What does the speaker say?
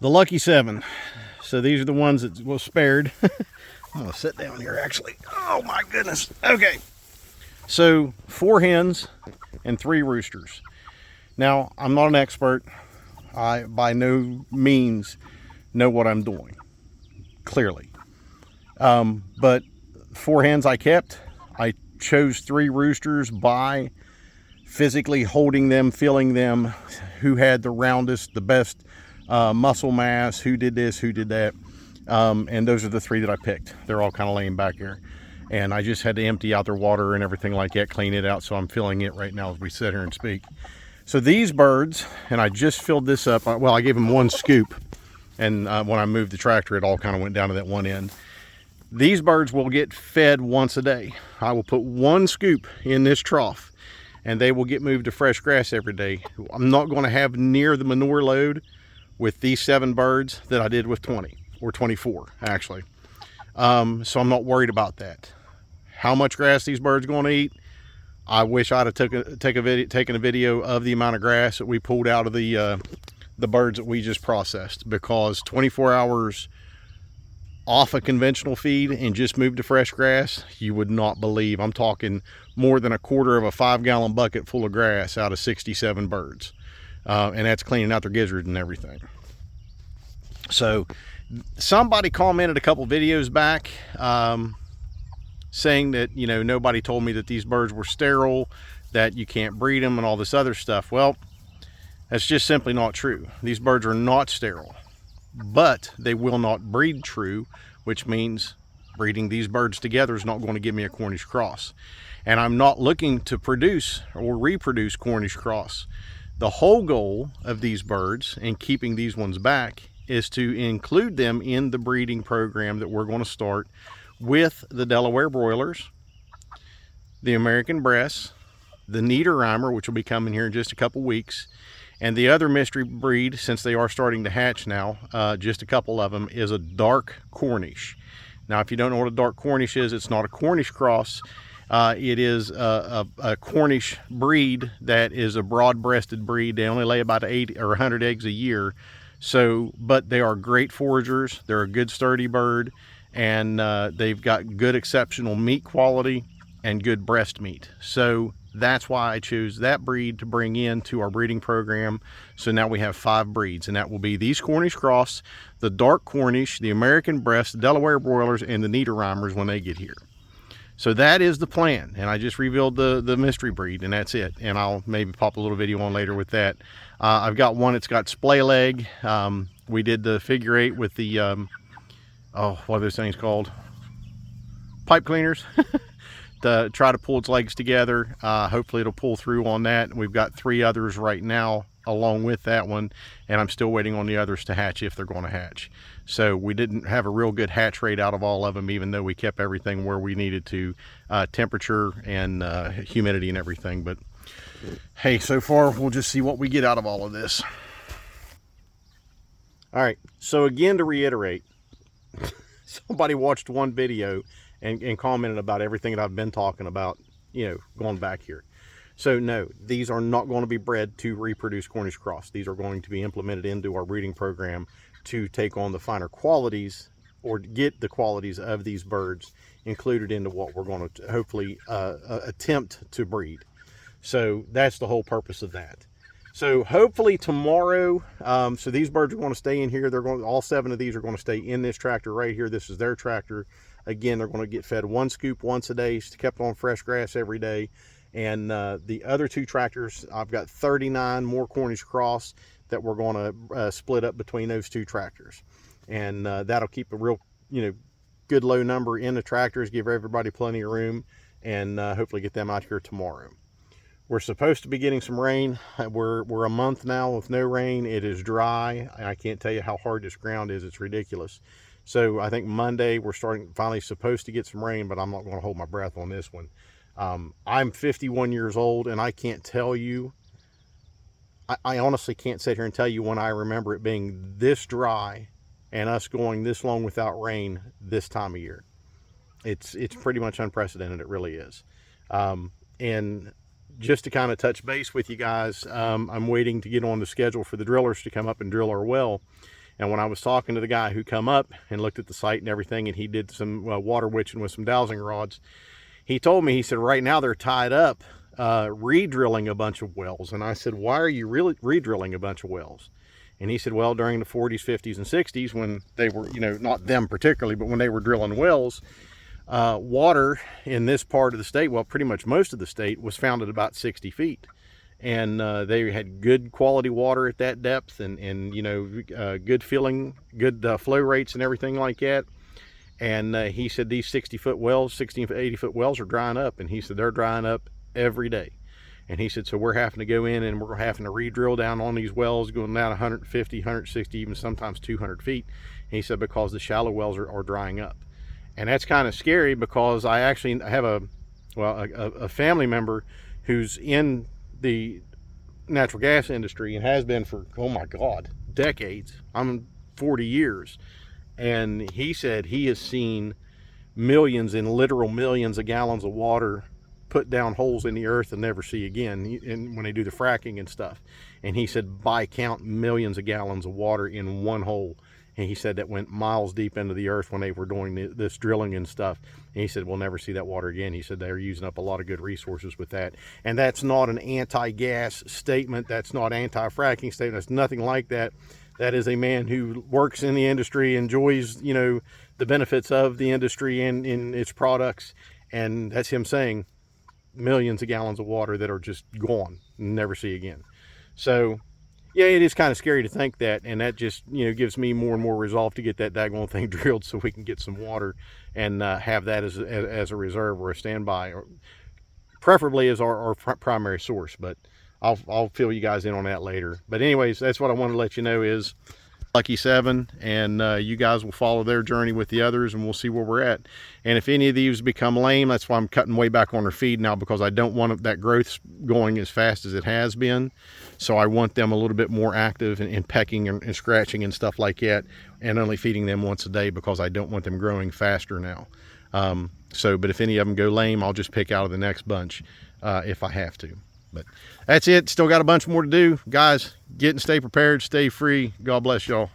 The lucky 7. So these are the ones that was spared. I'm gonna sit down here actually. Oh my goodness. Okay. So 4 hens and 3 roosters. Now, I'm not an expert. I by no means know what I'm doing, clearly. But 4 hens I kept. I chose 3 roosters by physically holding them, feeling them, who had the roundest, the best muscle mass, who did this, who did that. And those are the 3 that I picked. They're all kind of laying back here. And I just had to empty out their water and everything like that, clean it out. So I'm filling it right now as we sit here and speak. So these birds, and I just filled this up. Well, I gave them 1 scoop. And when I moved the tractor, it all kind of went down to that one end. These birds will get fed once a day. I will put 1 scoop in this trough and they will get moved to fresh grass every day. I'm not going to have near the manure load with these 7 birds that I did with 20 or 24 actually. So I'm not worried about that. How much grass these birds are going to eat, I wish I'd have taken a video of the amount of grass that we pulled out of the birds that we just processed, because 24 hours off a conventional feed and just moved to fresh grass, you would not believe. I'm talking more than a quarter of a 5-gallon bucket full of grass out of 67 birds. And that's cleaning out their gizzards and everything. So somebody commented a couple videos back saying that, you know, nobody told me that these birds were sterile, that you can't breed them and all this other stuff. Well, that's just simply not true. These birds are not sterile, but they will not breed true, which means breeding these birds together is not going to give me a Cornish cross. And I'm not looking to produce or reproduce Cornish cross. The whole goal of these birds and keeping these ones back is to include them in the breeding program that we're going to start with the Delaware broilers, the American breasts, the Niederrheimer, which will be coming here in just a couple weeks, and the other mystery breed, since they are starting to hatch now, just a couple of them, is a dark Cornish. Now, if you don't know what a dark Cornish is, it's not a Cornish cross. It is a Cornish breed that is a broad-breasted breed. They only lay about 80 or 100 eggs a year. So, but they are great foragers. They're a good sturdy bird, and they've got good exceptional meat quality and good breast meat. So that's why I chose that breed to bring into our breeding program. So now we have 5 breeds, and that will be these Cornish cross, the dark Cornish, the American breast, the Delaware broilers, and the Niederreimers when they get here. So that is the plan, and I just revealed the mystery breed, and that's it. And I'll maybe pop a little video on later with that. I've got one that's got splay leg. We did the figure 8 with the oh, what are those things called? Pipe cleaners. To try to pull its legs together. Hopefully it'll pull through on that. We've got 3 others right now along with that one, and I'm still waiting on the others to hatch if they're going to hatch. So we didn't have a real good hatch rate out of all of them, even though we kept everything where we needed to, temperature and humidity and everything. But hey, so far we'll just see what we get out of all of this. All right, so again, to reiterate, somebody watched one video and commented about everything that I've been talking about, you know, going back here. So no, these are not going to be bred to reproduce Cornish cross. These are going to be implemented into our breeding program to take on the finer qualities, or get the qualities of these birds included into what we're going to hopefully attempt to breed. So that's the whole purpose of that. So hopefully tomorrow, so these birds are going to stay in here. They're going, all 7 of these are going to stay in this tractor right here. This is their tractor. Again, they're going to get fed 1 scoop once a day, kept on fresh grass every day. And the other 2 tractors, I've got 39 more Cornish cross that we're going to split up between those 2 tractors. And that'll keep a real, you know, good low number in the tractors, give everybody plenty of room, and hopefully get them out here tomorrow. We're supposed to be getting some rain. We're a month now with no rain. It is dry. I can't tell you how hard this ground is. It's ridiculous. So I think Monday we're finally supposed to get some rain, but I'm not going to hold my breath on this one. I'm 51 years old, and I can't tell you, I honestly can't sit here and tell you when I remember it being this dry and us going this long without rain this time of year. It's pretty much unprecedented. It really is. And just to kind of touch base with you guys, I'm waiting to get on the schedule for the drillers to come up and drill our well. And when I was talking to the guy who come up and looked at the site and everything, and he did some water witching with some dowsing rods, he told me, he said, right now they're tied up re-drilling a bunch of wells. And I said, why are you really re-drilling a bunch of wells? And he said, well, during the 40s, 50s, and 60s, when they were, you know, not them particularly, but when they were drilling wells, water in this part of the state, well, pretty much most of the state, was found at about 60 feet. And they had good quality water at that depth, and you know, good filling, good flow rates and everything like that. And he said these 60-foot wells, 60 to 80-foot wells are drying up. And he said they're drying up every day. And he said, so we're having to go in and we're having to re-drill down on these wells, going down 150, 160, even sometimes 200 feet. And he said, because the shallow wells are drying up. And that's kind of scary, because I actually have a family member who's in the natural gas industry and has been for, oh my God, decades. I'm 40 years. And he said he has seen millions and literal millions of gallons of water put down holes in the earth and never see again, and when they do the fracking and stuff. And he said by count, millions of gallons of water in one hole. And he said that went miles deep into the earth when they were doing this drilling and stuff. And he said we'll never see that water again. He said they're using up a lot of good resources with that. And that's not an anti-gas statement, that's not anti-fracking statement, that's nothing like that. That is a man who works in the industry, enjoys, you know, the benefits of the industry and in its products. And that's him saying millions of gallons of water that are just gone, never see again. So yeah, it is kind of scary to think that, and that just, you know, gives me more and more resolve to get that daggone thing drilled so we can get some water and have that as a reserve or a standby, or preferably as our primary source. But I'll fill you guys in on that later. But anyways, that's what I want to let you know is Lucky 7, and you guys will follow their journey with the others, and we'll see where we're at. And if any of these become lame, that's why I'm cutting way back on their feed now, because I don't want that growth going as fast as it has been. So I want them a little bit more active and pecking and scratching and stuff like that, and only feeding them once a day, because I don't want them growing faster now. But if any of them go lame, I'll just pick out of the next bunch if I have to. But that's it. Still got a bunch more to do. Guys, get and stay prepared, stay free. God bless y'all.